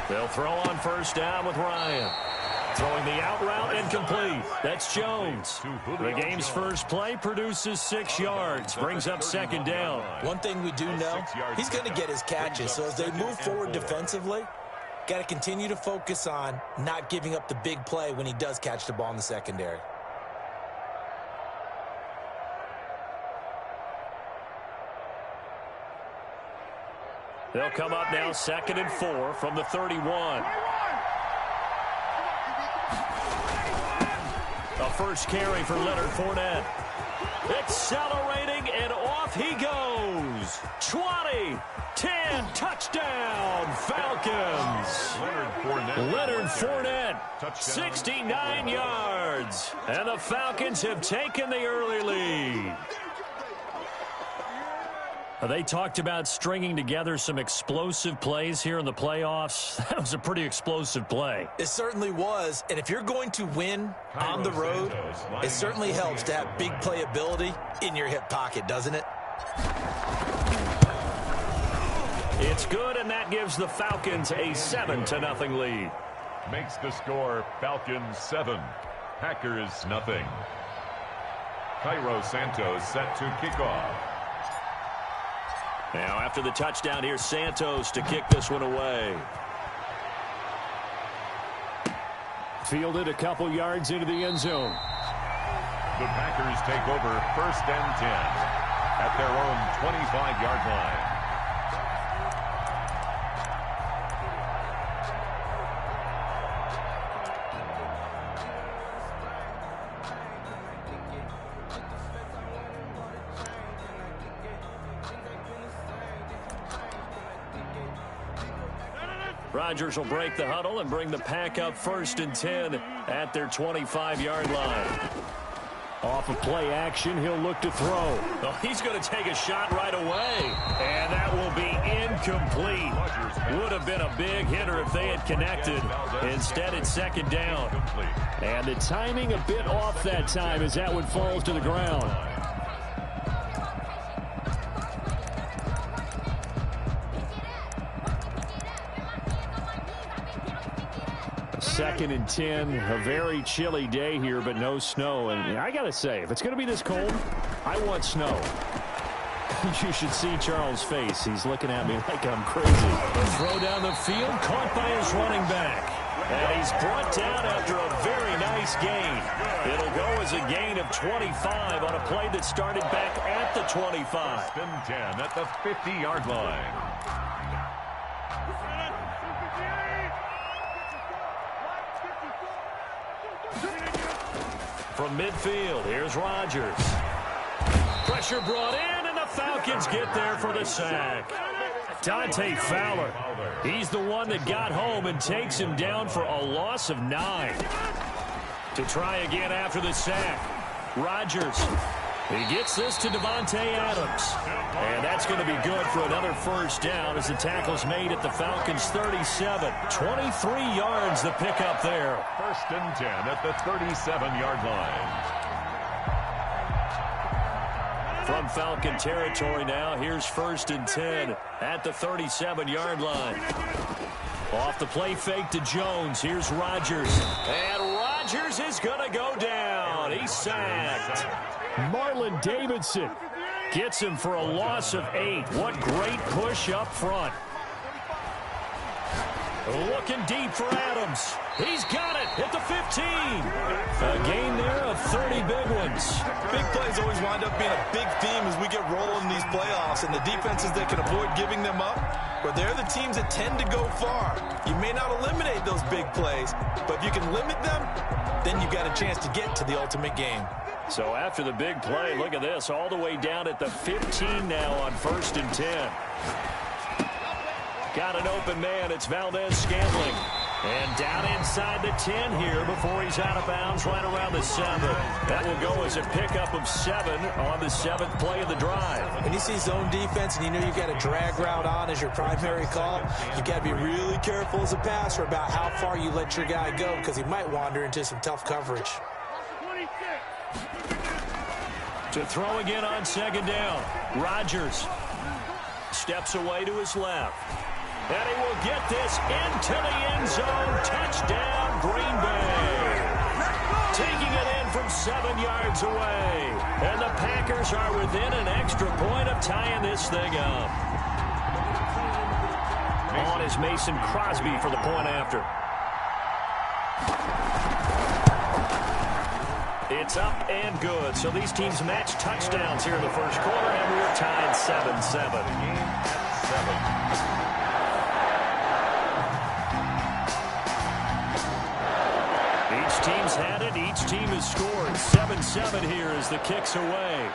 They'll throw on first down with Ryan. Throwing the out route incomplete. That's Jones. The game's first play produces 6 yards. Brings up second down. One thing we do know, he's going to get his catches. So as they move forward defensively, got to continue to focus on not giving up the big play when he does catch the ball in the secondary. They'll come up now 2nd and 4 from the 31. A first carry for Leonard Fournette. Accelerating, and off he goes. 20, 10, touchdown, Falcons. Leonard Fournette, 69 yards. And the Falcons have taken the early lead. They talked about stringing together some explosive plays here in the playoffs. That was a pretty explosive play. It certainly was. And if you're going to win on the road, it certainly helps to have big playability in your hip pocket, doesn't it? It's good, and that gives the Falcons a 7-0 lead. Makes the score Falcons 7, Packers nothing. Cairo Santos set to kick off. Now, after the touchdown, here's Santos to kick this one away. Fielded a couple yards into the end zone. The Packers take over 1st and 10 at their own 25-yard line. Rodgers will break the huddle and bring the Pack up 1st and 10 at their 25-yard line. Off of play action, he'll look to throw. Oh, he's going to take a shot right away. And that will be incomplete. Would have been a big hitter if they had connected. Instead, it's 2nd down. And the timing a bit off that time as that one falls to the ground. 2nd and 10, a very chilly day here, but no snow. And I got to say, if it's going to be this cold, I want snow. You should see Charles' face. He's looking at me like I'm crazy. The throw down the field, caught by his running back. And he's brought down after a very nice gain. It'll go as a gain of 25 on a play that started back at the 25. 1st and 10 at the 50-yard line. From midfield, here's Rodgers. Pressure brought in, and the Falcons get there for the sack. Dante Fowler, he's the one that got home and takes him down for a loss of 9. To try again after the sack, Rodgers. He gets this to Devontae Adams. And that's going to be good for another first down as the tackle's made at the Falcons' 37. 23 yards the pickup there. 1st and 10 at the 37-yard line. From Falcon territory now, here's 1st and 10 at the 37-yard line. Off the play fake to Jones. Here's Rodgers. And Rodgers is going to go down. He's sacked. Marlon Davidson gets him for a loss of 8. What great push up front. Looking deep for Adams. He's got it at the 15. A gain there of 30 big ones. Big plays always wind up being a big theme as we get rolling in these playoffs, and the defenses that can avoid giving them up, but they're the teams that tend to go far. You may not eliminate those big plays, but if you can limit them, then you got a chance to get to the ultimate game. So after the big play, look at this, all the way down at the 15 now on 1st and 10. Got an open man. It's Valdez-Scantling. And down inside the 10 here before he's out of bounds right around the 7. That will go as a pickup of 7 on the 7th play of the drive. When you see zone defense and you know you've got a drag route on as your primary call, you've got to be really careful as a passer about how far you let your guy go because he might wander into some tough coverage. To throw again on 2nd down. Rodgers steps away to his left. And he will get this into the end zone. Touchdown, Green Bay. Taking it in from 7 yards away. And the Packers are within an extra point of tying this thing up. On is Mason Crosby for the point after. It's up and good. So these teams match touchdowns here in the first quarter, and we're tied 7-7. Each team's had it. Each team has scored. 7-7 here as the kick's away.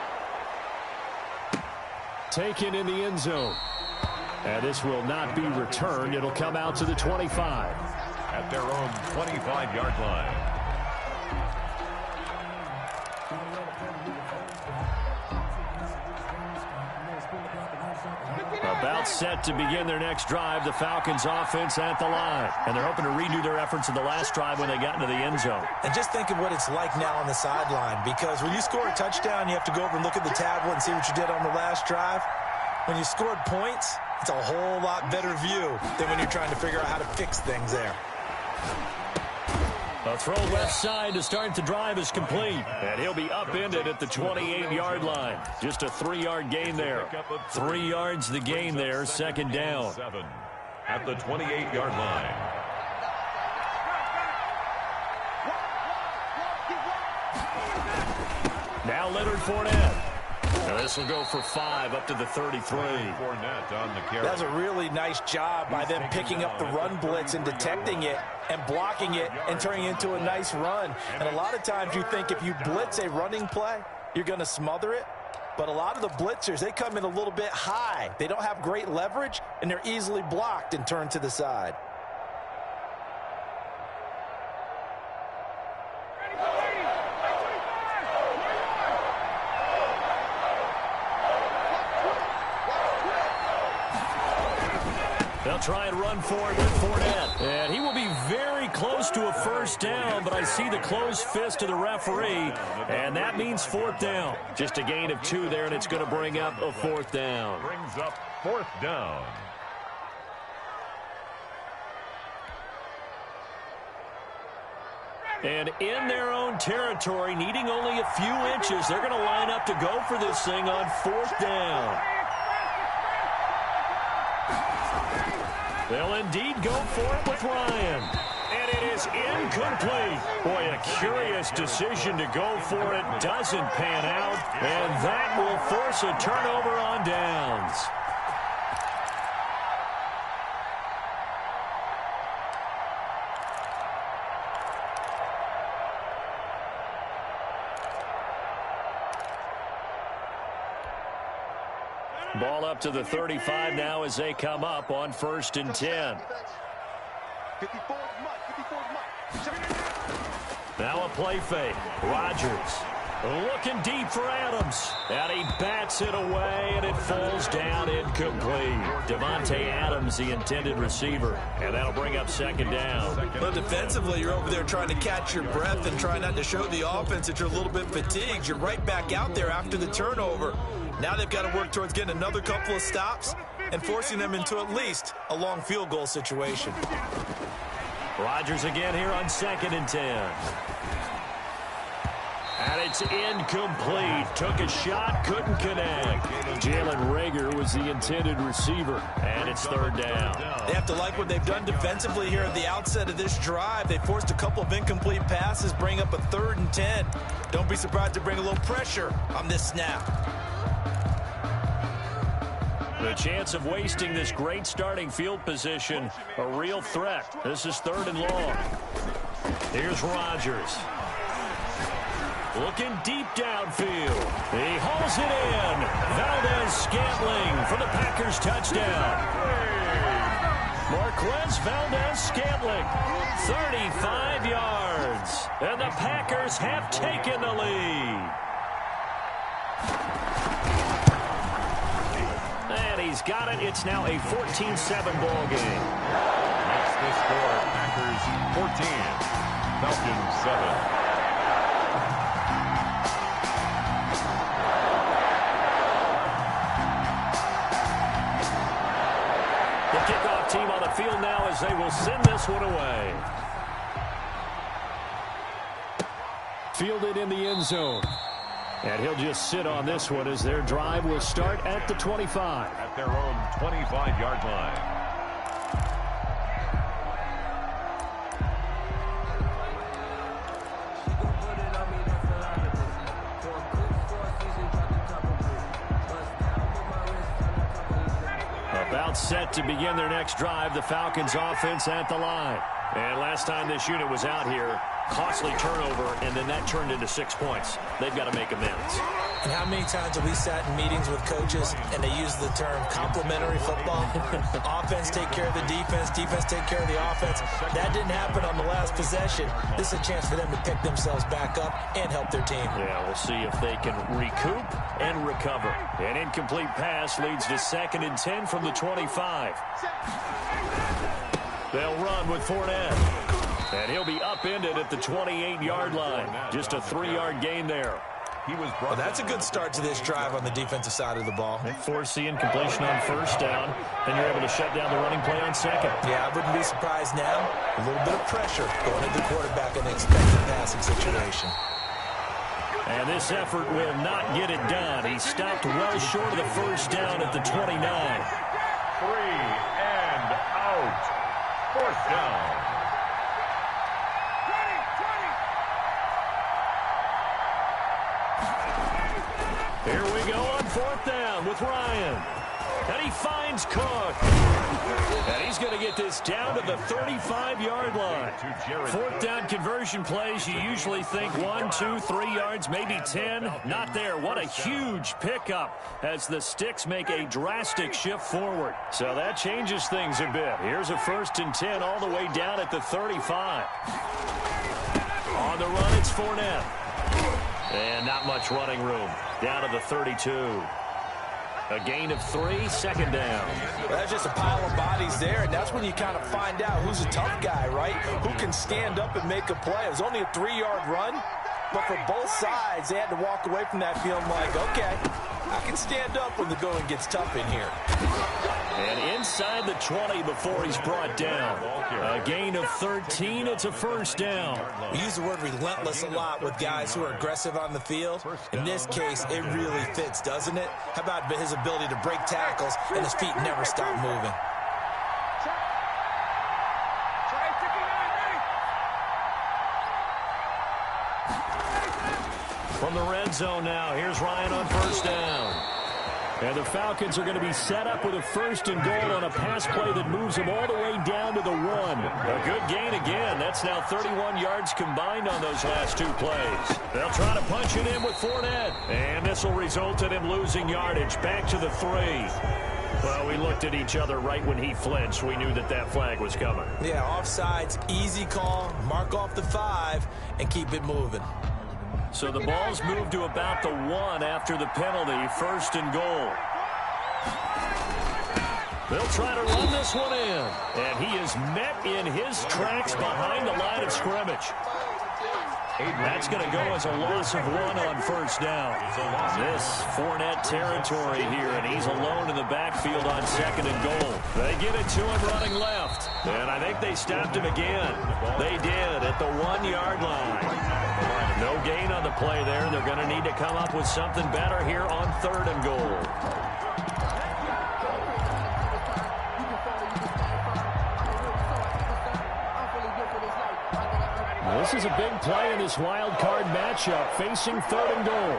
Taken in the end zone. And this will not be returned. It'll come out to the 25. At their own 25-yard line. About set to begin their next drive, the Falcons offense at the line. And they're hoping to redo their efforts in the last drive when they got into the end zone. And just think of what it's like now on the sideline, because when you score a touchdown, you have to go over and look at the tablet and see what you did on the last drive. When you scored points, it's a whole lot better view than when you're trying to figure out how to fix things there. A throw left side to start the drive is complete. And he'll be upended at the 28-yard line. Just a 3-yard gain there. 3 yards the gain there, second down. At the 28-yard line. Now Leonard Fournette. Now this will go for 5 up to the 33. Fournette on the carry. That's a really nice job by them picking up the run blitz and detecting it and blocking it and turning it into a nice run. And a lot of times you think if you blitz a running play, you're going to smother it. But a lot of the blitzers, they come in a little bit high. They don't have great leverage, and they're easily blocked and turned to the side. They'll try and run for it with Fournette. And he will be very close to a first down, but I see the closed fist of the referee, and that means fourth down. Just a gain of 2 there, and it's going to bring up a fourth down. Brings up fourth down. And in their own territory, needing only a few inches, they're going to line up to go for this thing on fourth down. They'll indeed go for it with Ryan. And it is incomplete. Boy, a curious decision to go for it. Doesn't pan out. And that will force a turnover on downs. Ball up to the 35 now as they come up on 1st and 10. Now a play fake. Rodgers looking deep for Adams. And he bats it away, and it falls down incomplete. Devontae Adams, the intended receiver. And that'll bring up second down. Well, defensively, you're over there trying to catch your breath and try not to show the offense that you're a little bit fatigued. You're right back out there after the turnover. Now they've got to work towards getting another couple of stops and forcing them into at least a long field goal situation. Rodgers again here on 2nd and 10. And it's incomplete. Took a shot, couldn't connect. Jalen Reagor was the intended receiver, and it's third down. They have to like what they've done defensively here at the outset of this drive. They forced a couple of incomplete passes, bring up a 3rd and 10. Don't be surprised to bring a little pressure on this snap. The chance of wasting this great starting field position, a real threat. This is 3rd and long. Here's Rodgers. Looking deep downfield. He hauls it in. Valdez-Scantling for the Packers touchdown. Marquez Valdez-Scantling, 35 yards. And the Packers have taken the lead. And he's got it. It's now a 14-7 ball game. Makes the score Packers 14, Falcons 7. The kickoff team as they will send this one away. Fielded in the end zone. And he'll just sit on this one as their drive will start at the 25. At their own 25-yard line. About set to begin their next drive, the Falcons offense at the line. And last time this unit was out here, costly turnover, and then that turned into 6 points. They've got to make amends. And how many times have we sat in meetings with coaches and they use the term complementary football? Offense take care of the defense, defense take care of the offense. That didn't happen on the last possession. This is a chance for them to pick themselves back up and help their team. Yeah, we'll see if they can recoup and recover. An incomplete pass leads to 2nd and 10 from the 25. They'll run with Fournette. And he'll be upended at the 28-yard line. Just a 3-yard gain there. Well, that's a good start to this drive on the defensive side of the ball. They force the incompletion on 1st down, and you're able to shut down the running play on 2nd. Yeah, I wouldn't be surprised now. A little bit of pressure going into the quarterback in the expected passing situation. And this effort will not get it done. He stopped well short of the 1st down at the 29. 3 and out. 4th down. Here we go on 4th down with Ryan. And he finds Cook. And he's going to get this down to the 35-yard line. 4th down conversion plays, you usually think 1, 2, 3 yards, maybe 10. Not there. What a huge pickup as the Sticks make a drastic shift forward. So that changes things a bit. Here's a 1st and 10 all the way down at the 35. On the run, it's Fournette. And not much running room. Down to the 32. A gain of 3, 2nd down. Well, that's just a pile of bodies there, and that's when you kind of find out who's a tough guy, right? Who can stand up and make a play. It was only a 3-yard run, but for both sides, they had to walk away from that feeling like, okay, I can stand up when the going gets tough in here. And inside the 20 before he's brought down. A gain of 13. It's a 1st down. We use the word relentless a lot with guys who are aggressive on the field. In this case, it really fits, doesn't it? How about his ability to break tackles and his feet never stop moving? From the red zone now, here's Ryan on 1st down. And the Falcons are going to be set up with a 1st and goal on a pass play that moves them all the way down to the 1. A good gain again. That's now 31 yards combined on those last 2 plays. They'll try to punch it in with Fournette. And this will result in him losing yardage back to the 3. Well, we looked at each other right when he flinched. We knew that that flag was coming. Yeah, offsides, easy call, mark off the 5, and keep it moving. So the ball's moved to about the 1 after the penalty, 1st and goal. They'll try to run this one in. And he is met in his tracks behind the line of scrimmage. That's going to go as a loss of 1 on 1st down. This Fournette territory here, and he's alone in the backfield on 2nd and goal. They get it to him running left. And I think they stopped him again. They did at the 1-yard line. No gain on the play there. They're going to need to come up with something better here on 3rd and goal. This is a big play in this wild card matchup, facing 3rd and goal.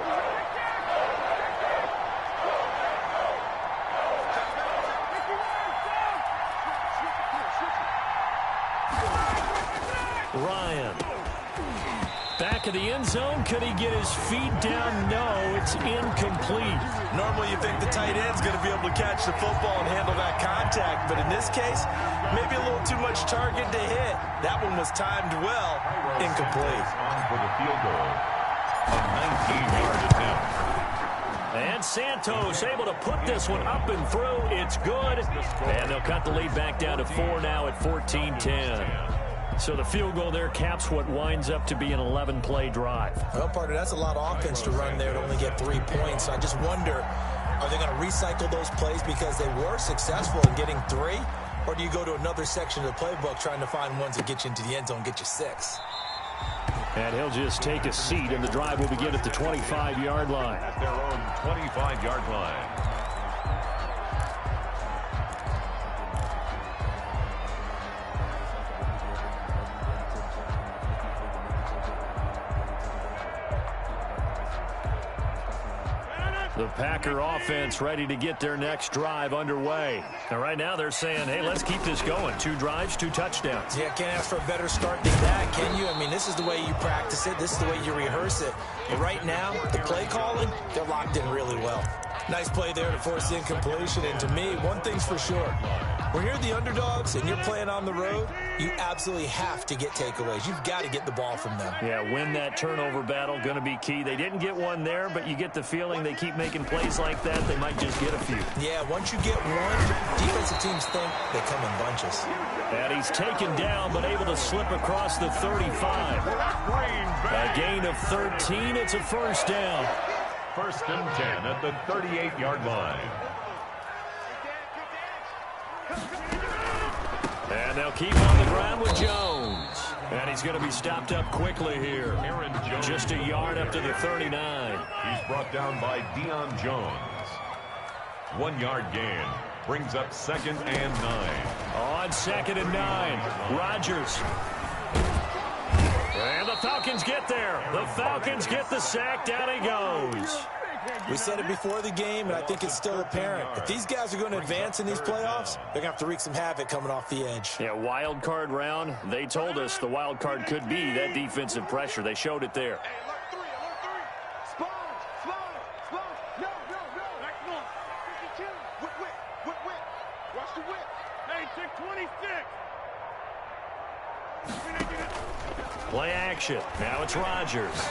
Ryan. Back of the end zone. Could he get his feet down? No, it's incomplete. Normally you think the tight end's going to be able to catch the football and handle that contact, but in this case, maybe a little too much target to hit. That one was timed well. Incomplete. On for the field goal. A 19-yard attempt. And Santos able to put this one up and through. It's good. And they'll cut the lead back down to 4 now at 14-10. So the field goal there caps what winds up to be an 11-play drive. Well, partner, that's a lot of offense to run there to only get 3 points. I just wonder, are they going to recycle those plays because they were successful in getting 3? or do you go to another section of the playbook trying to find ones that get you into the end zone, get you 6? And he'll just take a seat, and the drive will begin at the 25-yard line. At their own 25-yard line. The Packer offense ready to get their next drive underway. And right now they're saying, hey, let's keep this going. 2 drives, 2 touchdowns. Yeah, can't ask for a better start than that, can you? I mean, this is the way you practice it. This is the way you rehearse it. But right now, the play calling, they're locked in really well. Nice play there to force incompletion. And to me, one thing's for sure. When you're the underdogs and you're playing on the road, you absolutely have to get takeaways. You've got to get the ball from them. Yeah, win that turnover battle, going to be key. They didn't get one there, but you get the feeling they keep making plays like that, they might just get a few. Yeah, once you get one, defensive teams think they come in bunches. And he's taken down, but able to slip across the 35. A gain of 13. It's a first down. 1st and 10 at the 38-yard line. And they'll keep on the ground with Jones. And he's going to be stopped up quickly here. Aaron Jones. Just a yard up to the 39. He's brought down by Deion Jones. 1-yard gain. Brings up 2nd and 9. On 2nd and 9. Rodgers. And the Falcons get there. The Falcons get the sack. Down he goes. We said it before the game, and I think it's still apparent. If these guys are going to advance in these playoffs, they're going to have to wreak some havoc coming off the edge. Yeah, wild card round. They told us the wild card could be that defensive pressure. They showed it there. Play action. Now it's Rodgers.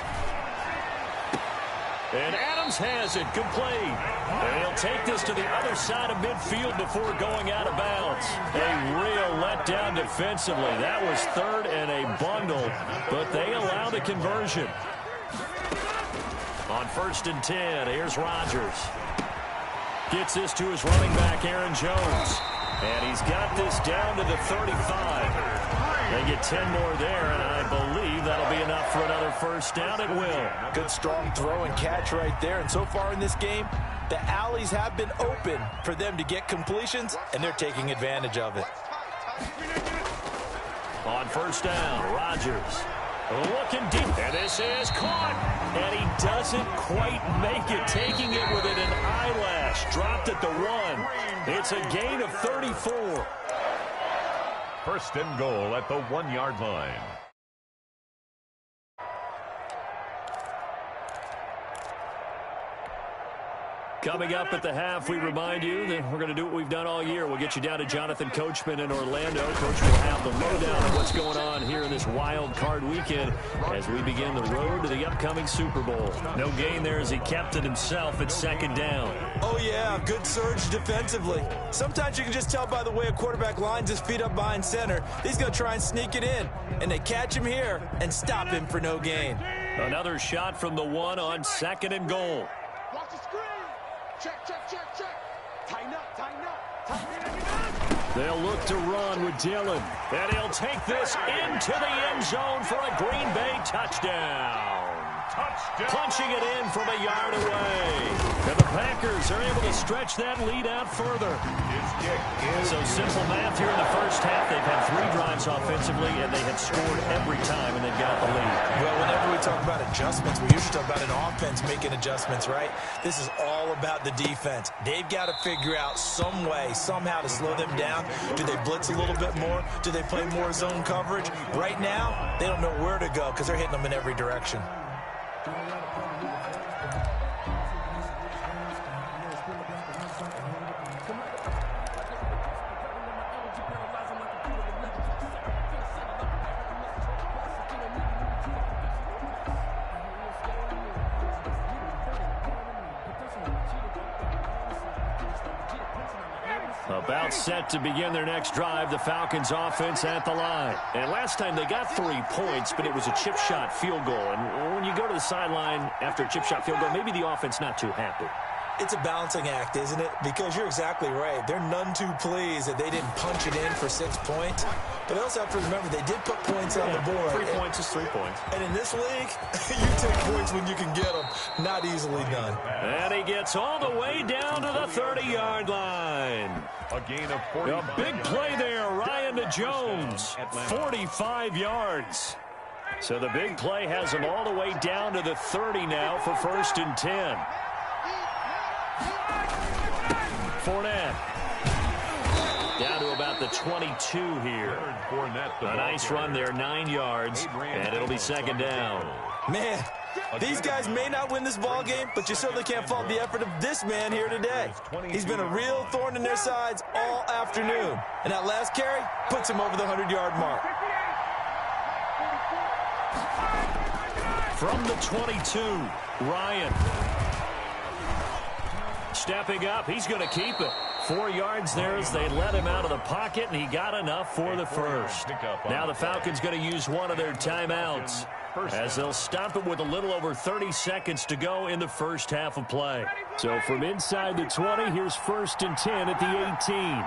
And Adams has it complete. And he'll take this to the other side of midfield before going out of bounds. A real letdown defensively. That was 3rd and a bundle, but they allow the conversion. On 1st and 10, here's Rodgers. Gets this to his running back, Aaron Jones. And he's got this down to the 35. They get 10 more there, and I believe that'll be enough for another first down. It will. Good strong throw and catch right there. And so far in this game, the alleys have been open for them to get completions, and they're taking advantage of it. On 1st down, Rodgers looking deep. And this is caught. And he doesn't quite make it. Taking it with an eyelash. Dropped at the 1. It's a gain of 34. 1st and goal at the 1-yard line. Coming up at the half, we remind you that we're going to do what we've done all year. We'll get you down to Jonathan Coachman in Orlando. Coach will have the lowdown of what's going on here in this wild card weekend as we begin the road to the upcoming Super Bowl. No gain there as he kept it himself at 2nd down. Oh, yeah, good surge defensively. Sometimes you can just tell by the way a quarterback lines his feet up behind center. He's going to try and sneak it in, and they catch him here and stop him for no gain. Another shot from the 1 on 2nd and goal. Watch the screen. Check, check, check, check. Tighten up, tighten up, tighten up. They'll look to run with Dillon. And he'll take this into the end zone for a Green Bay touchdown. Punching it in from a yard away. And the Packers are able to stretch that lead out further. So simple math here in the first half. They've had 3 drives offensively, and they have scored every time, and they've got the lead. Well, whenever we talk about adjustments, we usually talk about an offense making adjustments, right? This is all about the defense. They've got to figure out some way, somehow to slow them down. Do they blitz a little bit more? Do they play more zone coverage? Right now, they don't know where to go because they're hitting them in every direction. About set to begin their next drive, the Falcons offense at the line. And last time they got 3 points, but it was a chip shot field goal. And when you go to the sideline after a chip shot field goal, maybe the offense not too happy. It's a balancing act, isn't it? Because you're exactly right. They're none too pleased that they didn't punch it in for 6 points. But they also have to remember they did put points on the board. 3 points is 3 points. And in this league, you take points when you can get them. Not easily done. And he gets all the way down to the 30-yard line. A gain of 40. A big play there, Ryan to Jones. 45 yards. So the big play has him all the way down to the 30 now for 1st and 10. Fournette. Down to about the 22 here. A nice run there, 9 yards, and it'll be 2nd down. Man, these guys may not win this ball game, but you certainly can't fault the effort of this man here today. He's been a real thorn in their sides all afternoon. And that last carry puts him over the 100-yard mark. From the 22, Ryan. Stepping up, he's going to keep it. 4 yards there as they let him out of the pocket, and he got enough for the first. Now the Falcons going to use one of their timeouts as they'll stop it with a little over 30 seconds to go in the first half of play. So from inside the 20, here's 1st and 10 at the 18.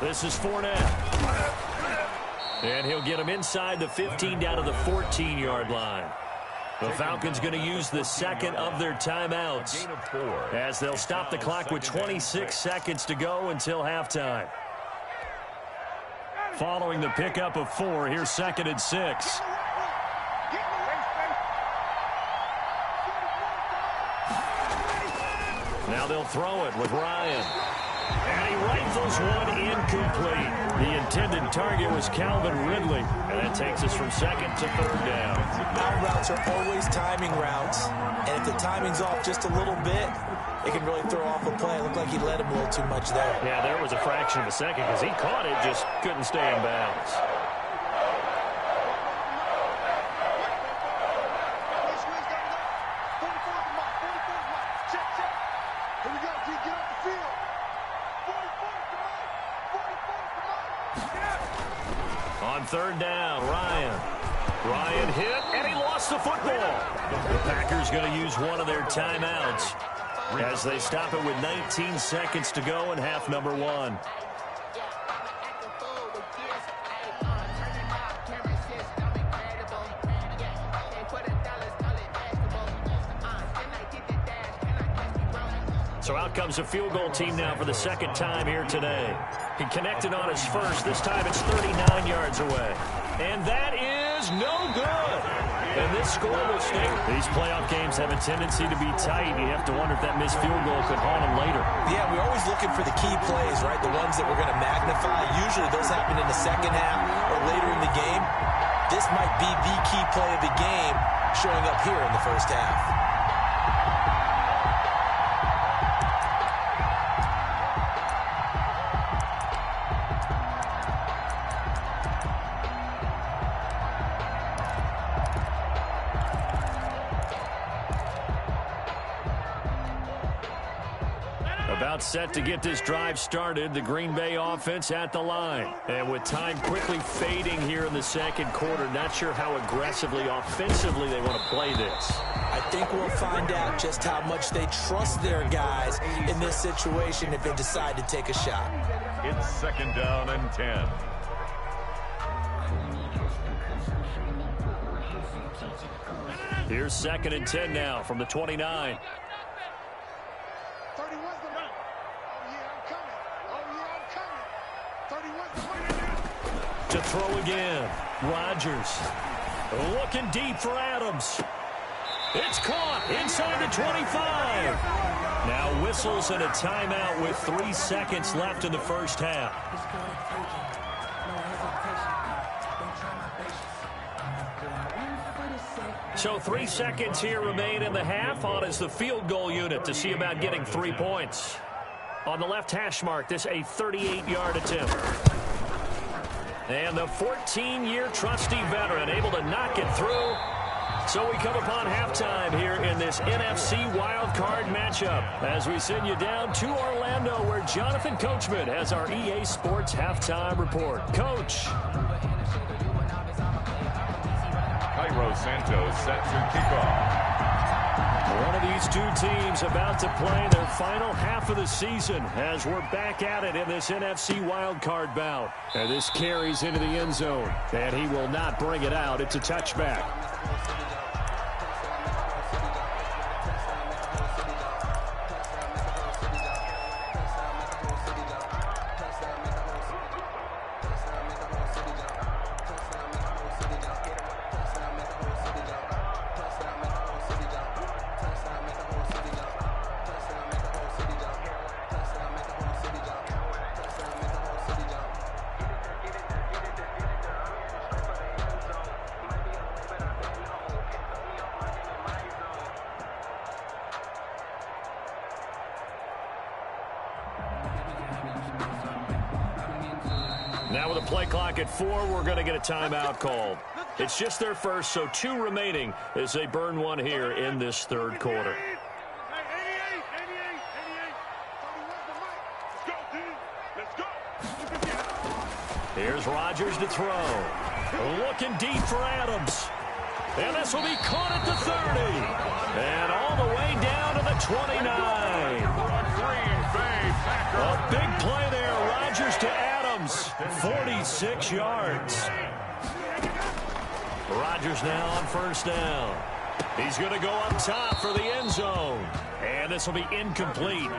This is Fournette. And he'll get him inside the 15 down to the 14-yard line. The Falcons going to use the second of their timeouts as they'll stop the clock with 26 seconds to go until halftime. Following the pickup of 4, here's 2nd and 6. Now they'll throw it with Ryan. And he rifles one incomplete. The intended target was Calvin Ridley. And that takes us from 2nd to 3rd down. Out routes are always timing routes. And if the timing's off just a little bit, it can really throw off a play. It looked like he led him a little too much there. Yeah, there was a fraction of a second because he caught it, just couldn't stay in bounds. On 3rd down, Ryan hit, and he lost the football. The Packers going to use one of their timeouts as they stop it with 19 seconds to go in half number 1. So out comes a field goal team now for the 2nd time here today. He connected on his first. This time it's 39 yards away. And that is no good. And this score will stay. These playoff games have a tendency to be tight. You have to wonder if that missed field goal could haunt them later. Yeah, we're always looking for the key plays, right? The ones that we're going to magnify. Usually those happen in the second half or later in the game. This might be the key play of the game showing up here in the first half. About set to get this drive started, the Green Bay offense at the line. And with time quickly fading here in the 2nd quarter, not sure how aggressively, offensively they want to play this. I think we'll find out just how much they trust their guys in this situation if they decide to take a shot. It's 2nd down and 10. Here's 2nd and 10 now from the 29. To throw again. Rodgers looking deep for Adams. It's caught inside the 25. Now whistles and a timeout with 3 seconds left in the first half. So 3 seconds here remain in the half. On is the field goal unit to see about getting 3 points. On the left hash mark, this a 38-yard attempt. And the 14-year trusty veteran able to knock it through. So we come upon halftime here in this NFC wildcard matchup as we send you down to Orlando where Jonathan Coachman has our EA Sports halftime report. Coach. Cairo Santos set to kick off. One of these two teams about to play their final half of the season as we're back at it in this NFC wildcard bout. And this carries into the end zone, and he will not bring it out. It's a touchback. Now with a play clock at 4, we're going to get a timeout called. It's just their first, so 2 remaining as they burn one here in this third quarter. Here's Rodgers to throw. Looking deep for Adams. And this will be caught at the 30. And all the way down to the 29. A big play there. Rodgers to Adams. 46 yards. Rodgers now on first down. He's going to go up top for the end zone. And this will be incomplete.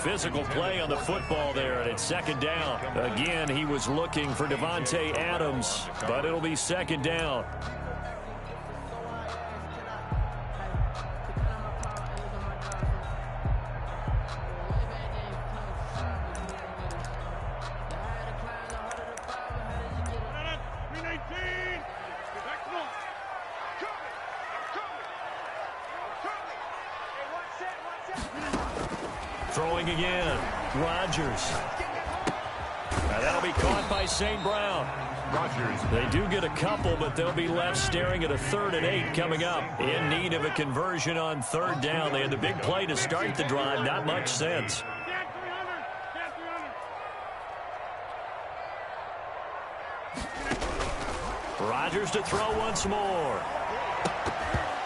Physical play on the football there, and it's second down. Again, he was looking for Devontae Adams, but it'll be second down. Throwing again. Rodgers. Now that'll be caught by St. Brown. Rodgers. They do get a couple, but they'll be left staring at a 3rd and 8 coming up. In need of a conversion on 3rd down. They had the big play to start the drive. Not much sense. Rodgers to throw once more.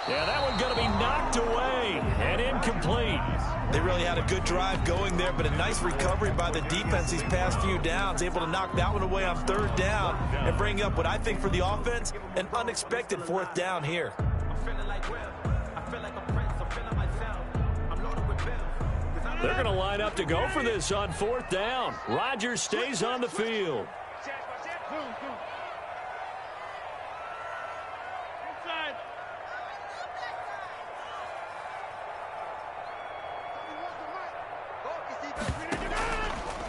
Yeah, that one's going to be knocked away and incomplete. They really had a good drive going there, but a nice recovery by the defense these past few downs, able to knock that one away on 3rd down and bring up what I think for the offense, an unexpected 4th down here. They're going to line up to go for this on 4th down. Rodgers stays on the field.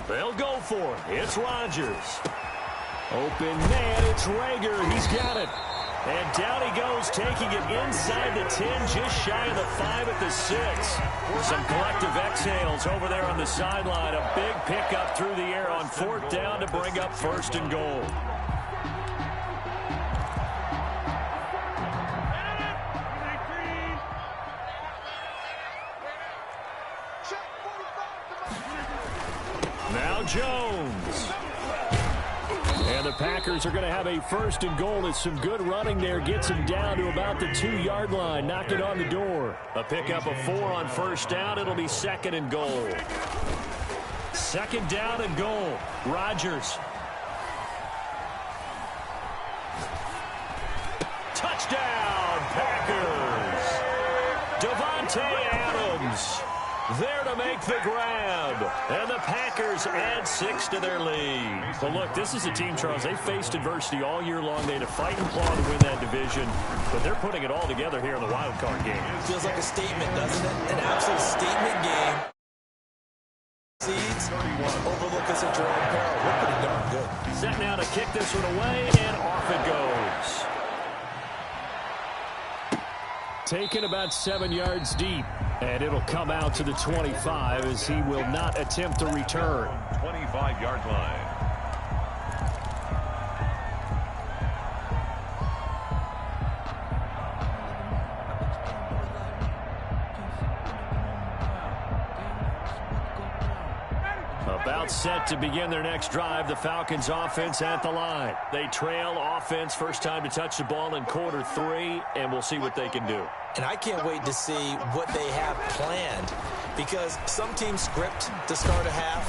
They'll go for it. It's Rodgers. Open man, it's Rager. He's got it. And down he goes, taking it inside the 10, just shy of the 5 at the 6. Some collective exhales over there on the sideline. A big pickup through the air on 4th down to bring up 1st and goal. Now Jones. And the Packers are going to have a 1st and goal. It's some good running there. Gets him down to about the 2-yard line. Knocking on the door. A pickup of 4 on 1st down. It'll be 2nd and goal. 2nd down and goal. Rodgers. Touchdown, Packers. Devontae Adams there to make the grab. And the Packers add 6 to their lead. But look, this is a team, Charles, they faced adversity all year long. They had to fight and claw to win that division. But they're putting it all together here in the wild card game. Feels like a statement, doesn't it? An absolute statement game. Seeds overlook us at Jerome Powell. We're pretty darn good. Set now to kick this one away, and off it goes. Taken about 7 yards deep. And it'll come out to the 25 as he will not attempt to return. 25-yard line. About set to begin their next drive. The Falcons offense at the line. They trail offense first time to touch the ball in quarter 3, and we'll see what they can do. And I can't wait to see what they have planned, because some teams script to start a half.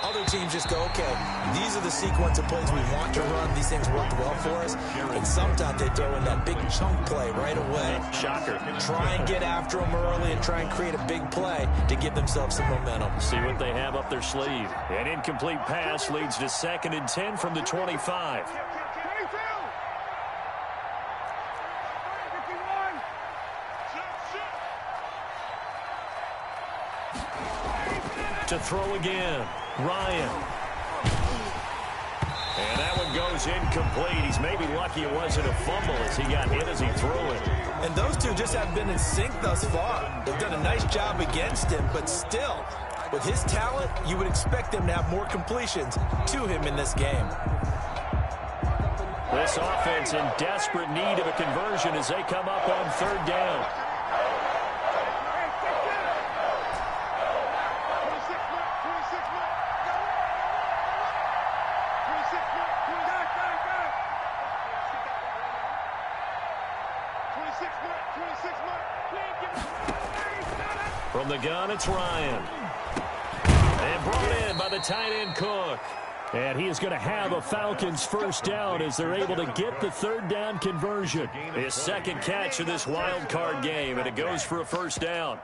Other teams just go, okay, these are the sequence of plays we want to run. These things worked well for us. And sometimes they throw in that big chunk play right away. Shocker. Try and get after them early and try and create a big play to give themselves some momentum. See what they have up their sleeve. An incomplete pass leads to 2nd and 10 from the 25. To throw again, Ryan. And that one goes incomplete. He's maybe lucky it wasn't a fumble as he got hit as he threw it. And those two just haven't been in sync thus far. They've done a nice job against him, but still, with his talent, you would expect them to have more completions to him in this game. This offense in desperate need of a conversion as they come up on 3rd down. From the gun, it's Ryan. And brought in by the tight end Cook. And he is going to have a Falcons first down as they're able to get the 3rd down conversion. His 2nd catch of this wild card game, and it goes for a first down.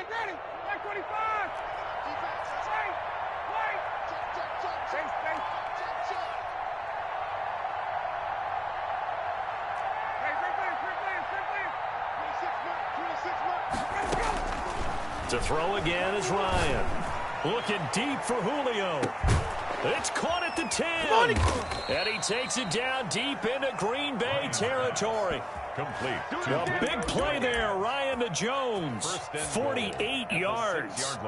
Ready, line 25. Defense, wait. Check. Hey, quick play. 26 To throw again is Ryan. Looking deep for Julio. It's caught at the 10. And he takes it down deep into Green Bay territory. Complete. A big play there, Ryan to Jones. 48 yards.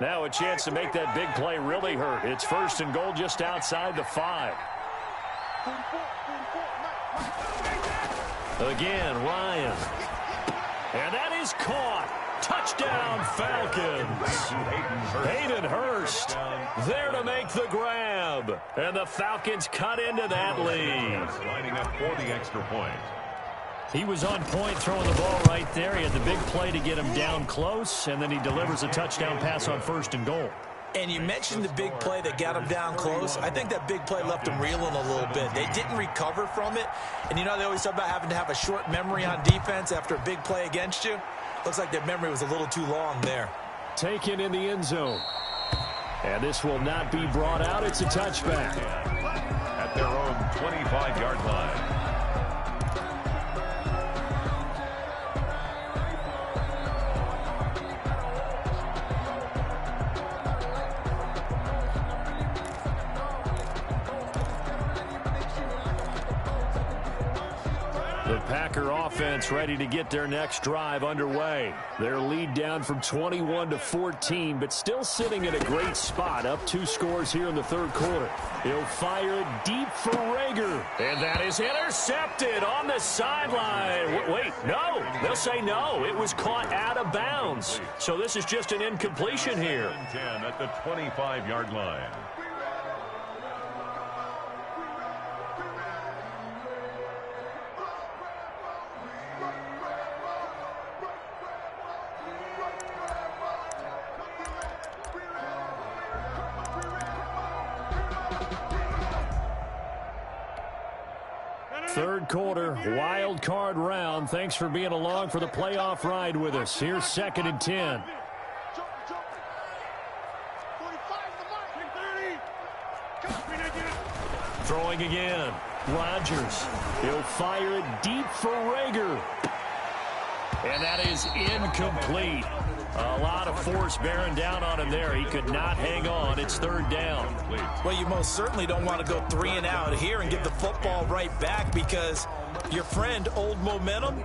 Now a chance to make that big play really hurt. It's 1st and goal just outside the 5. Again, Ryan. And that is caught. Touchdown, Falcons. Hayden Hurst there to make the grab. And the Falcons cut into that lead. Lining up for the extra point. He was on point throwing the ball right there. He had the big play to get him down close, and then he delivers a touchdown pass on 1st and goal. And you mentioned the big play that got him down close. I think that big play left him reeling a little bit. They didn't recover from it. And you know they always talk about having to have a short memory on defense after a big play against you. Looks like their memory was a little too long there. Taken in the end zone. And this will not be brought out. It's a touchback. At their own 25-yard line. The Packer offense ready to get their next drive underway. Their lead down from 21 to 14, but still sitting in a great spot, up 2 scores here in the 3rd quarter. He'll fire it deep for Rager. And that is intercepted on the sideline. Wait, no. They'll say no. It was caught out of bounds. So this is just an incompletion here. 10 at the 25-yard line. Third quarter, wild card round. Thanks for being along for the playoff ride with us. Here's 2nd and 10. Throwing again. Rodgers. He'll fire it deep for Rager. And that is incomplete. A lot of force bearing down on him there. He could not hang on. It's 3rd down. Well, you most certainly don't want to go 3 and out here and get the football right back, because Your friend, Old Momentum,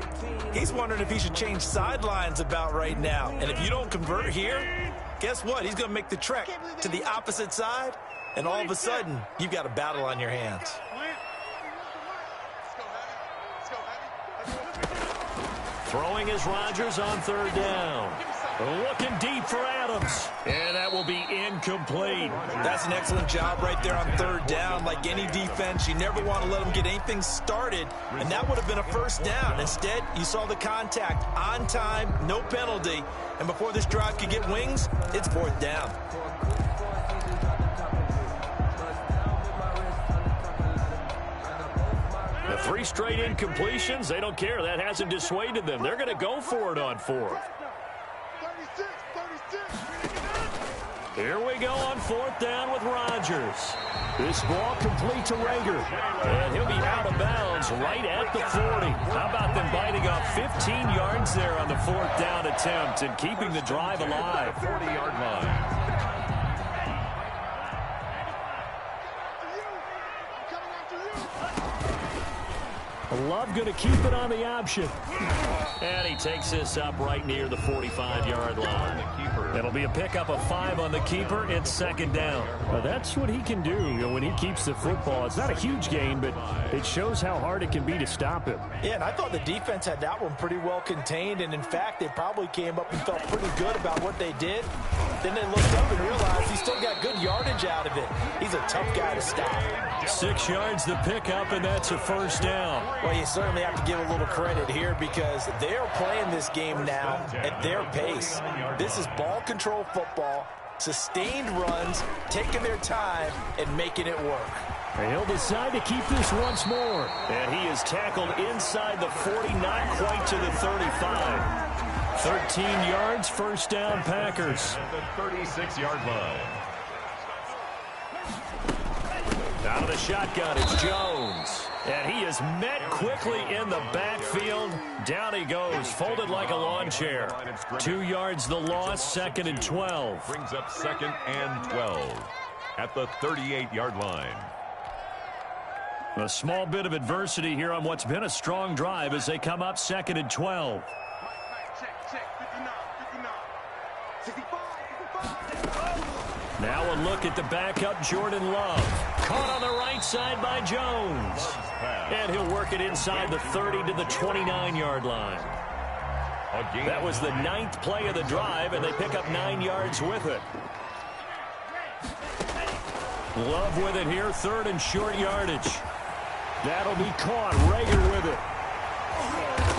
he's wondering if he should change sidelines about right now. And if you don't convert here, guess what? He's going to make the trek to the opposite side, and all of a sudden, you've got a battle on your hands. Throwing is Rodgers on third down. Looking deep for Adams. And that will be incomplete. That's an excellent job right there on third down. Like any defense, you never want to let them get anything started, and that would have been a first down. Instead, you saw the contact on time, no penalty, and before this drive could get wings, it's fourth down. The 3 straight incompletions, they don't care. That hasn't dissuaded them. They're going to go for it on fourth. Here we go on fourth down with Rodgers. This ball complete to Rager. And he'll be out of bounds right at the 40. How about them biting off 15 yards there on the fourth down attempt and keeping the drive alive? 40-yard line. Love going to keep it on the option. And he takes this up right near the 45-yard line. It'll be a pickup of 5 on the keeper. It's second down. Well, that's what he can do, when he keeps the football. It's not a huge gain, but it shows how hard it can be to stop him. Yeah, and I thought the defense had that one pretty well contained, and in fact, they probably came up and felt pretty good about what they did. Then they looked up and realized he still got good yardage out of it. He's a tough guy to stop. 6 yards the pickup, and that's a first down. Well, you certainly have to give a little credit here because they're playing this game now at their pace. This is ball control football, sustained runs, taking their time, and making it work. And he'll decide to keep this once more. And he is tackled inside the 40, not quite to the 35. 13 yards, first down, Packers. At the 36-yard line. Out of the shotgun, it's Jones. And he is met quickly in the backfield. Down he goes, folded like a lawn chair. 2 yards the loss, second and 12. Brings up second and 12 at the 38-yard line. A small bit of adversity here on what's been a strong drive as they come up second and 12. Now a look at the backup, Jordan Love. Caught on the right side by Jones. And he'll work it inside the 30 to the 29-yard line. That was the 9th play of the drive, and they pick up 9 yards with it. Love with it here, third and short yardage. That'll be caught. Rager with it.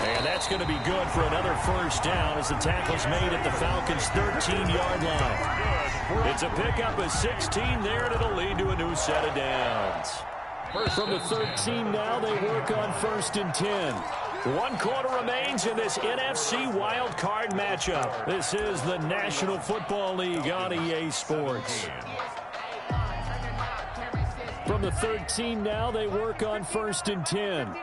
And that's going to be good for another first down as the tackle's made at the Falcons' 13-yard line. It's a pickup of 16 there, and it'll lead to a new set of downs. From the 13 now, they work on first and 10. 1 quarter remains in this NFC wild card matchup. This is the National Football League on EA Sports. From the 13 now, they work on first and 10.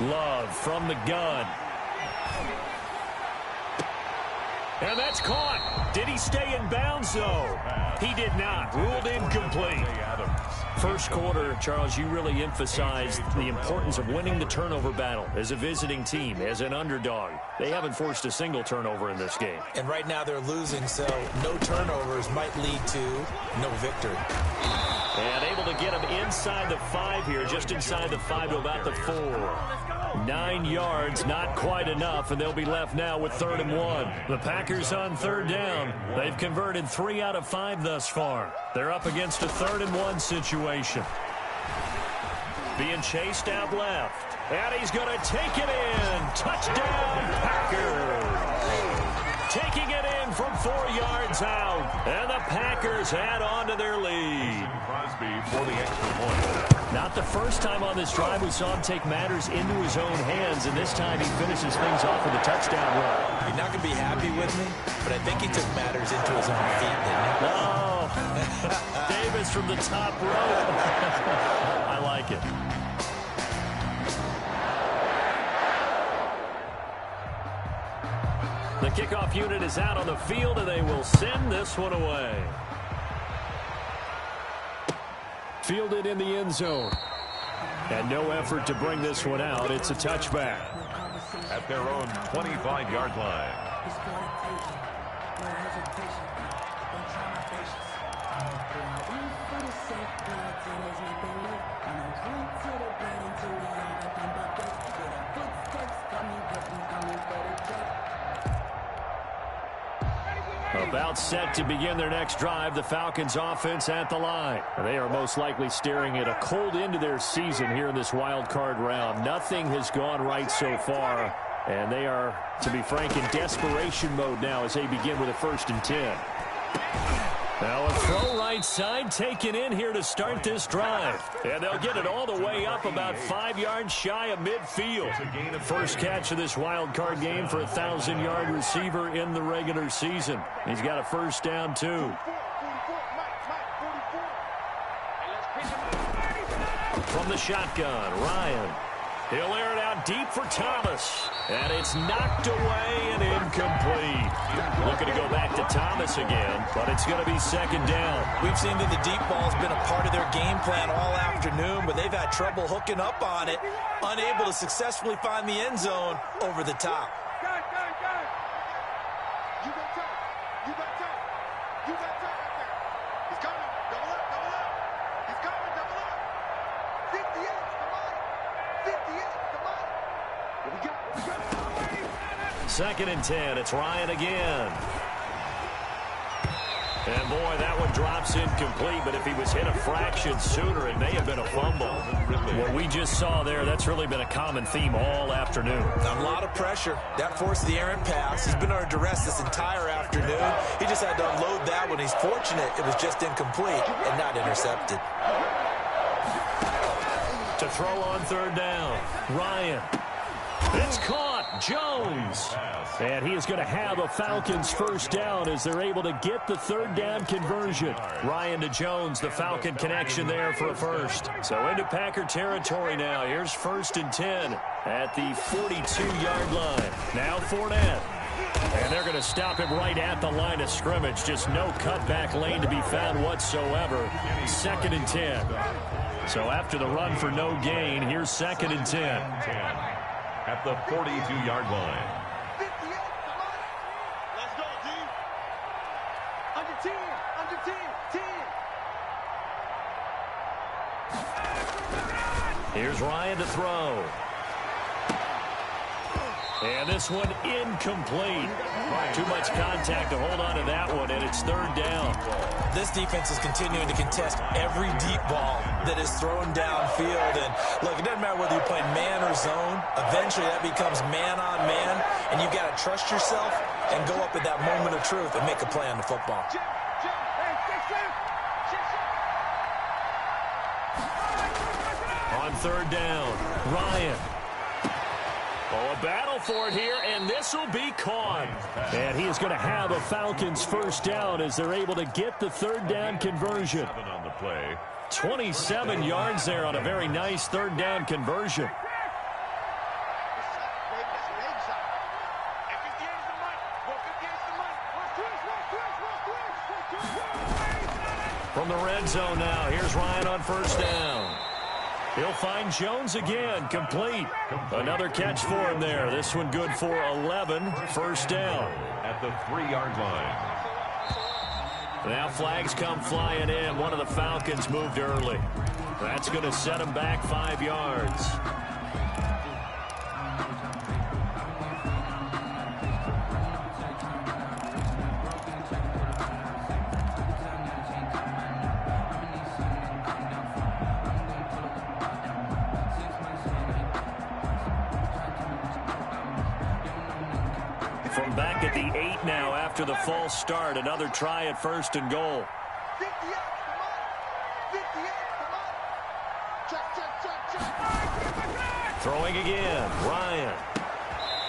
Love from the gun. And that's caught. Did he stay in bounds, though? He did not. Ruled incomplete. First quarter, Charles, you really emphasized the importance of winning the turnover battle as a visiting team, as an underdog. They haven't forced a single turnover in this game. And right now they're losing, so no turnovers might lead to no victory. And able to get him inside the 5 here, just inside the 5 to about the 4. 9 yards, not quite enough, and they'll be left now with 3rd and 1. The Packers on third down. They've converted 3 out of 5 thus far. They're up against a 3rd and 1 situation. Being chased out left. And he's going to take it in. Touchdown, Packers. Taking it in from 4 yards out. And the Packers add on to their lead. Crosby for the extra point. Not the first time on this drive we saw him take matters into his own hands, and this time he finishes things off with a touchdown run. You're not going to be happy with me, but I think he took matters into his own feet, didn't he? Oh, Davis from the top row. I like it. The kickoff unit is out on the field, and they will send this one away. Fielded in the end zone. And no effort to bring this one out. It's a touchback. At their own 25-yard line. About set to begin their next drive, the Falcons offense at the line. They are most likely staring at a cold end to their season here in this wild card round. Nothing has gone right so far, and they are, to be frank, in desperation mode now as they begin with a 1st and 10. Now a throw right side taken in here to start this drive. And they'll get it all the way up about 5 yards shy of midfield. First catch of this wild card game for a 1,000-yard receiver in the regular season. He's got a first down, too. From the shotgun, Ryan. He'll air it out deep for Thomas. And it's knocked away and incomplete. Looking to go back to Thomas again, but it's going to be 2nd down. We've seen that the deep ball has been a part of their game plan all afternoon, but they've had trouble hooking up on it, unable to successfully find the end zone over the top. You got time. You got time. You got time out there. He's coming. Double up, double up. He's coming, double up. 58, come on. 58, come on. What we got? What we got? 2nd and 10. It's Ryan again. And, boy, that one drops incomplete, but if he was hit a fraction sooner, it may have been a fumble. What we just saw there, that's really been a common theme all afternoon. A lot of pressure. That forced the errant pass. He's been under duress this entire afternoon. He just had to unload that one. He's fortunate it was just incomplete and not intercepted. To throw on 3rd down, Ryan. It's caught. Jones. And he is going to have a Falcons first down as they're able to get the 3rd down conversion. Ryan to Jones, the Falcon connection there for a first. So into Packer territory now. Here's 1st and 10 at the 42-yard line. Now Fournette. And they're going to stop him right at the line of scrimmage. Just no cutback lane to be found whatsoever. 2nd and 10. So after the run for no gain, here's 2nd and 10. At the 42-yard line. 58, come on. Let's go, D. Under 10, under 10, 10. Here's Ryan to throw. And this one incomplete. Too much contact to hold on to that one, and it's 3rd down. This defense is continuing to contest every deep ball that is thrown downfield. And, look, it doesn't matter whether you're playing man or zone. Eventually that becomes man on man, and you've got to trust yourself and go up at that moment of truth and make a play on the football. On 3rd down, Ryan. Oh, a battle for it here, and this will be caught. And he is going to have a Falcons first down as they're able to get the 3rd down conversion. On the play. 27 yards there on a very nice 3rd down conversion. From the red zone now, here's Ryan on 1st down. He'll find Jones again, complete. Another catch for him there. This one good for 11, 1st down. At the 3-yard line. Now flags come flying in. One of the Falcons moved early. That's going to set him back 5 yards. From back at the 8 now after the false start. Another try at 1st and goal. 58, come on. 58, come on. Check, check, check, check. Throwing again, Ryan.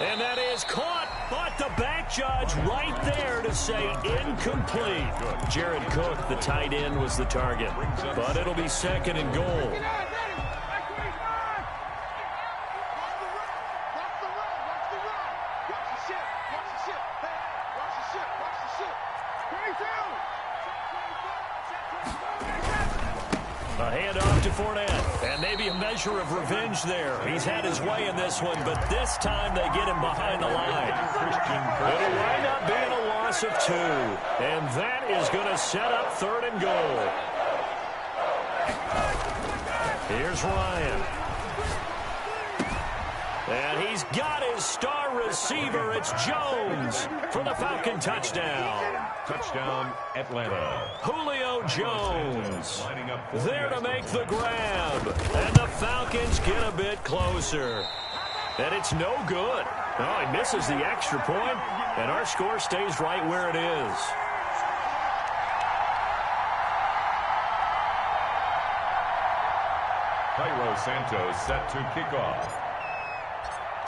And that is caught, but the back judge right there to say incomplete. Jared Cook, the tight end, was the target. But it'll be 2nd and goal. A handoff to Fournette. And maybe a measure of revenge there. He's had his way in this one, but this time they get him behind the line. It'll wind up being a loss of 2. And that is going to set up 3rd and goal. Here's Ryan. And he's got his star receiver. It's Jones for the Falcon touchdown. Touchdown, Atlanta. Julio Jones there to make the grab. And the Falcons get a bit closer. And it's no good. Oh, he misses the extra point, and our score stays right where it is. Cairo Santos set to kick off.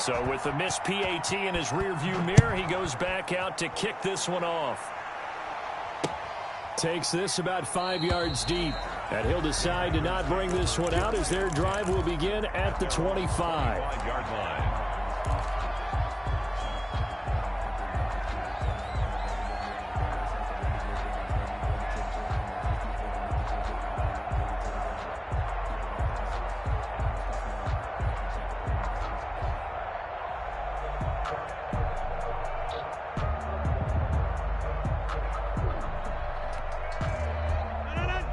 So with the missed PAT in his rearview mirror, he goes back out to kick this one off. Takes this about 5 yards deep. And he'll decide to not bring this one out as their drive will begin at the 25. 5-yard line.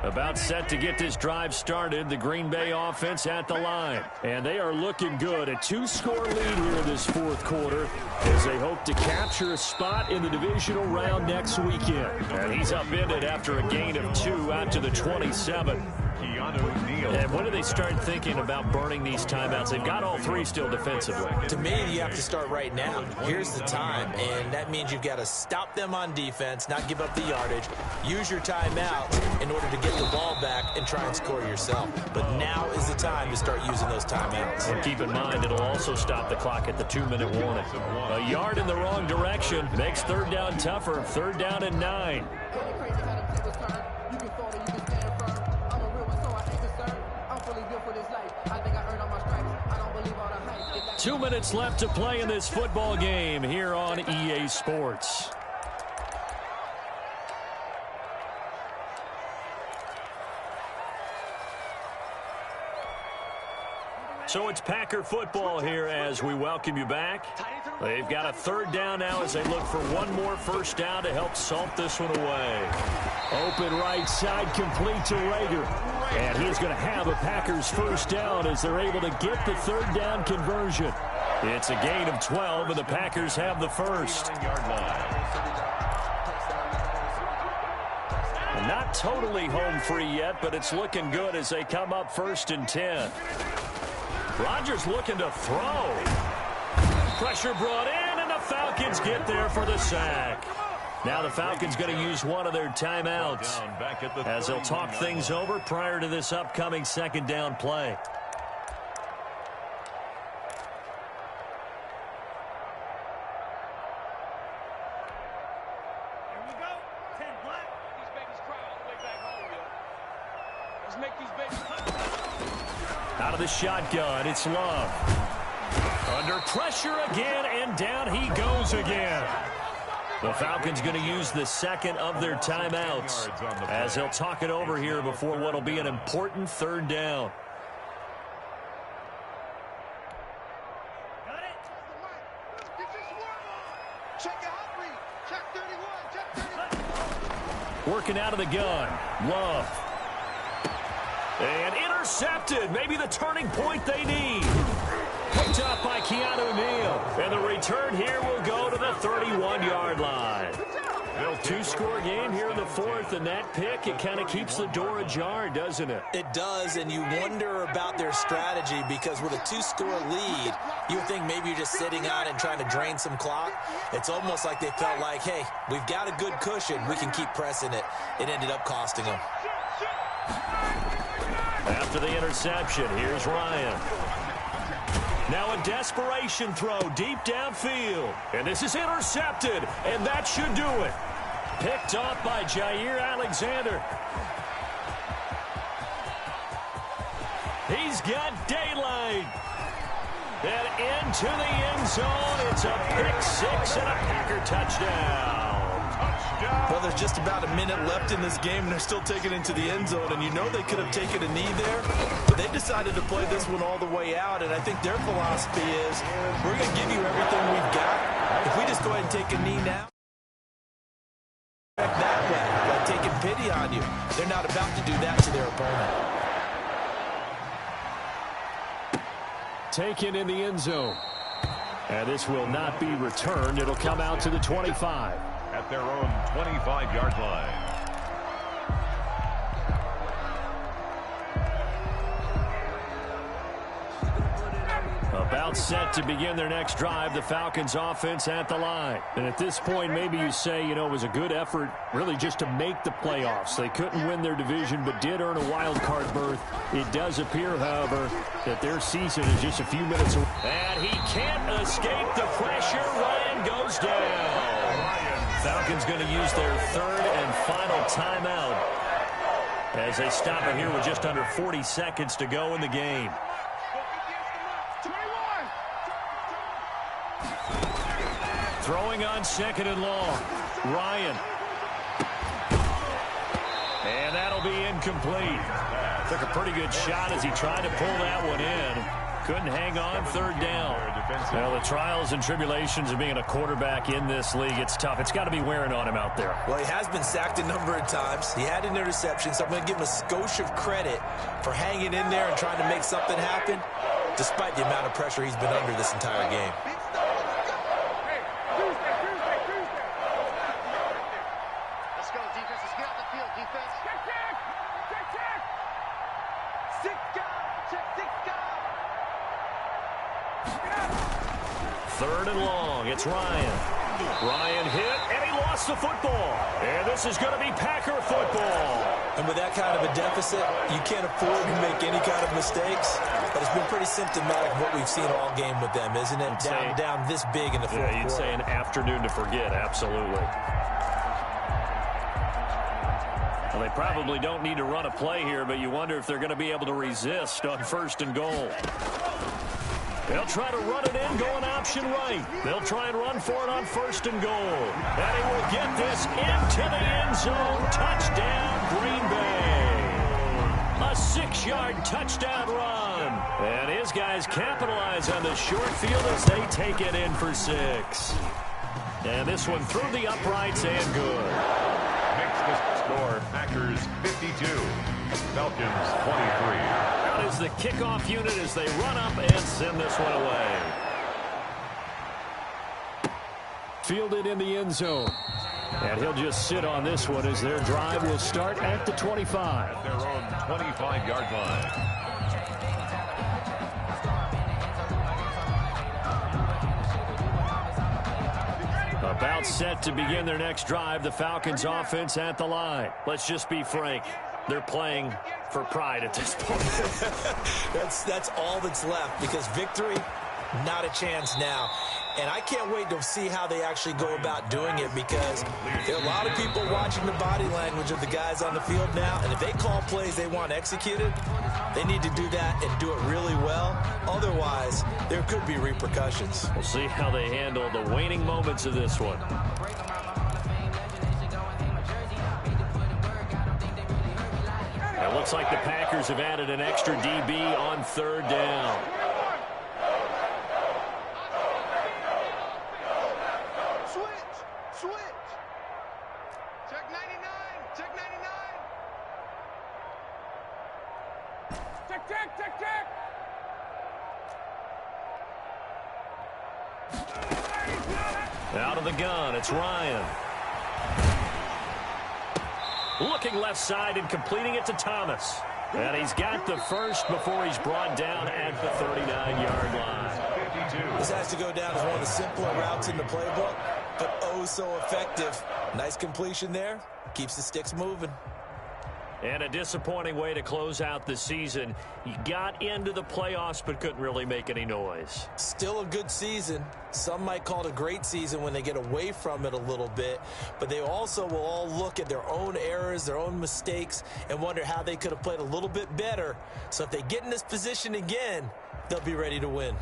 About set to get this drive started, the Green Bay offense at the line. And they are looking good. A 2-score lead here in this 4th quarter as they hope to capture a spot in the divisional round next weekend. And he's upended after a gain of 2 out to the 27. And when do they start thinking about burning these timeouts? They've got all 3 still defensively. To me, you have to start right now. Here's the time, and that means you've got to stop them on defense, not give up the yardage, use your timeouts in order to get the ball back and try and score yourself. But now is the time to start using those timeouts. And keep in mind, it'll also stop the clock at the 2-minute warning. A yard in the wrong direction makes 3rd down tougher. 3rd down and 9. 2 minutes left to play in this football game here on EA Sports. So it's Packer football here as we welcome you back. They've got a 3rd down now as they look for one more 1st down to help salt this one away. Open right side, complete to Rager. And he's going to have a Packers 1st down as they're able to get the 3rd down conversion. It's a gain of 12, and the Packers have the 1st. Not totally home free yet, but it's looking good as they come up 1st and 10. Rodgers looking to throw. Pressure brought in, and the Falcons get there for the sack. Now the Falcons going to use one of their timeouts as they'll talk things over prior to this upcoming 2nd down play. Here we go. 10 black. These babies cry all the way back home, yo. Let's make these babies. Out of the shotgun, it's Love. Under pressure again, and down he goes again. The Falcons going to use the 2nd of their timeouts as they'll talk it over here before what will be an important 3rd down. Got it. Check it out, read. Check 31. Check 31. Working out of the gun. Love. And intercepted. Maybe the turning point they need. Picked up by Keanu Neal. And the return here will go to the 31-yard line. 2-score game here in the 4th, and that pick, it kind of keeps the door ajar, doesn't it? It does, and you wonder about their strategy because with a 2-score lead, you think maybe you're just sitting out and trying to drain some clock. It's almost like they felt like, hey, we've got a good cushion. We can keep pressing it. It ended up costing them. After the interception, here's Ryan. Now a desperation throw deep downfield. And this is intercepted, and that should do it. Picked off by Jair Alexander. He's got daylight. And into the end zone, it's a pick 6 and a Packer touchdown. Well, there's just about a minute left in this game, and they're still taking it into the end zone. And you know they could have taken a knee there, but they decided to play this one all the way out. And I think their philosophy is, we're going to give you everything we've got. If we just go ahead and take a knee now, that way, by taking pity on you. They're not about to do that to their opponent. Taken in the end zone. And this will not be returned. It'll come out to the 25. At their own 25-yard line. About set to begin their next drive, the Falcons offense at the line. And at this point, maybe you say, you know, it was a good effort really just to make the playoffs. They couldn't win their division but did earn a wild card berth. It does appear, however, that their season is just a few minutes away. And he can't escape the pressure. Ryan goes down. Falcons going to use their third and final timeout as they stop it here with just under 40 seconds to go in the game. Throwing on second and long. Ryan. And that'll be incomplete. Took a pretty good shot as he tried to pull that one in. Couldn't hang on third down. Well, the trials and tribulations of being a quarterback in this league, it's tough. It's got to be wearing on him out there. Well, he has been sacked a number of times. He had an interception, so I'm going to give him a skosh of credit for hanging in there and trying to make something happen, despite the amount of pressure he's been under this entire game. Let's go, defense. Let's get out the field, defense. Check, check! Check, check! Six guys! Check, six guys! Third and long. It's Ryan. Ryan hit, and he lost the football. And this is going to be Packer football. And with that kind of a deficit, you can't afford to make any kind of mistakes. But it's been pretty symptomatic of what we've seen all game with them, isn't it? Down this big in the fourth quarter. You'd say an afternoon to forget, absolutely. Well, they probably don't need to run a play here, but you wonder if they're going to be able to resist on first and goal. They'll try to run it in, going option right. They'll try and run for it on first and goal. And he will get this into the end zone. Touchdown, Green Bay. A 6-yard touchdown run. And his guys capitalize on the short field as they take it in for 6. And this one through the uprights and good. Makes the score Packers 52, Falcons 23. Out is the kickoff unit as they run up and send this one away. Fielded in the end zone. And he'll just sit on this one as their drive will start at the 25. At their own 25-yard line. About set to begin their next drive, the Falcons offense at the line. Let's just be frank. They're playing for pride at this point. That's all that's left, because victory, not a chance now. And I can't wait to see how they actually go about doing it, because there are a lot of people watching the body language of the guys on the field now, and if they call plays they want executed, they need to do that and do it really well. Otherwise, there could be repercussions. We'll see how they handle the waning moments of this one. It looks like the Packers have added an extra DB on third down. Switch! Check 99! Check 99! Check! Out of the gun, it's Ryan. Looking left side and completing it to Thomas. And he's got the first before he's brought down at the 39-yard line. This has to go down as one of the simpler routes in the playbook, but oh so effective. Nice completion there. Keeps the sticks moving. And a disappointing way to close out the season. You got into the playoffs but couldn't really make any noise. Still a good season. Some might call it a great season when they get away from it a little bit, but they also will all look at their own errors, their own mistakes, and wonder how they could have played a little bit better. So if they get in this position again, they'll be ready to win.